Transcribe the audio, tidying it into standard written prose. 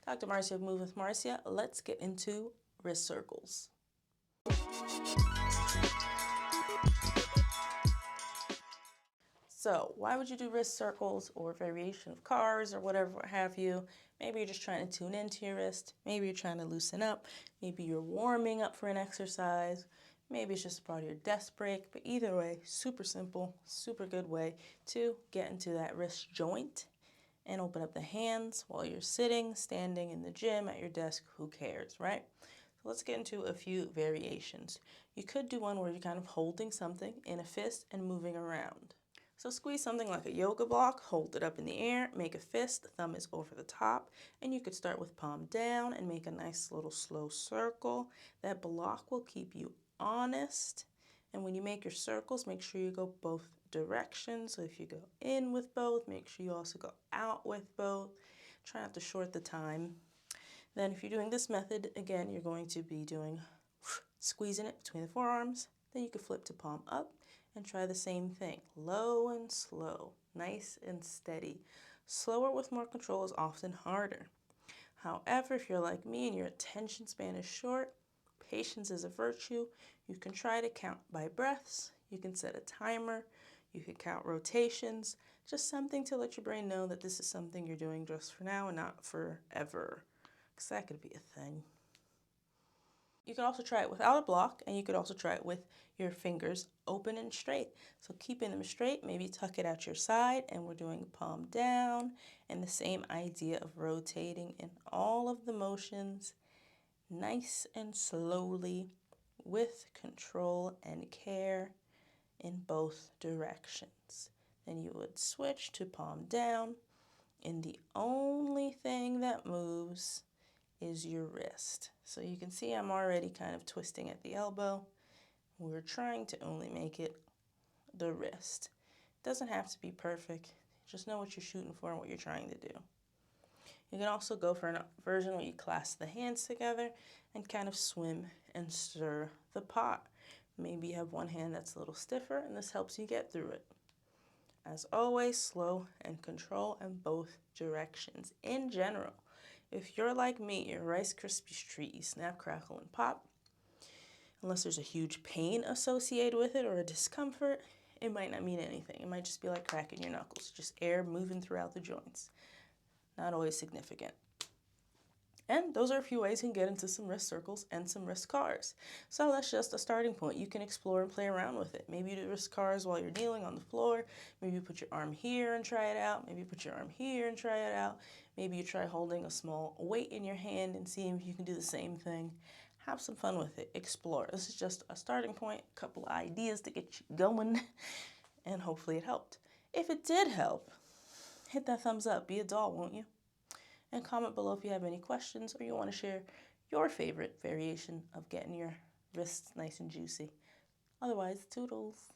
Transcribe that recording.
Dr. Marcia of Move with Marcia. Let's get into wrist circles. So why would you do wrist circles or variation of cars or whatever have you? Maybe you're just trying to tune into your wrist. Maybe you're trying to loosen up. Maybe you're warming up for an exercise. Maybe it's just part of your desk break. But either way, super simple, super good way to get into that wrist joint and open up the hands while you're sitting, standing in the gym, at your desk, who cares, right? So let's get into a few variations. You could do one where you're kind of holding something in a fist and moving around. So squeeze something like a yoga block, hold it up in the air, make a fist, the thumb is over the top, and you could start with palm down and make a nice little slow circle. That block will keep you honest. And when you make your circles, make sure you go both directions. So if you go in with both, make sure you also go out with both. Try not to short the time. Then if you're doing this method, again, you're going to be doing squeezing it between the forearms. Then you can flip to palm up and try the same thing. Low and slow, nice and steady. Slower with more control is often harder. However, if you're like me and your attention span is short, patience is a virtue. You can try to count by breaths. You can set a timer. You can count rotations. Just something to let your brain know that this is something you're doing just for now and not forever. Because that could be a thing. You can also try it without a block, and you could also try it with your fingers open and straight. So keeping them straight, maybe tuck it out your side, and we're doing palm down, and the same idea of rotating in all of the motions, nice and slowly, with control and care in both directions. Then you would switch to palm down, and the only thing that moves is your wrist. So you can see I'm already kind of twisting at the elbow. We're trying to only make it the wrist. It doesn't have to be perfect. Just know what you're shooting for and what you're trying to do. You can also go for a version where you clasp the hands together and kind of swim and stir the pot. Maybe you have one hand that's a little stiffer, and this helps you get through it. As always, slow and control in both directions. In general, if you're like me, your Rice Krispies treat, you snap, crackle, and pop. Unless there's a huge pain associated with it or a discomfort, it might not mean anything. It might just be like cracking your knuckles, just air moving throughout the joints. Not always significant. And those are a few ways you can get into some wrist circles and some wrist cars. So that's just a starting point. You can explore and play around with it. Maybe you do wrist cars while you're kneeling on the floor. Maybe you put your arm here and try it out. Maybe you put your arm here and try it out. Maybe you try holding a small weight in your hand and seeing if you can do the same thing. Have some fun with it. Explore. This is just a starting point, a couple of ideas to get you going, and hopefully it helped. If it did help, hit that thumbs up. Be a doll, won't you? And comment below if you have any questions or you want to share your favorite variation of getting your wrists nice and juicy. Otherwise, toodles.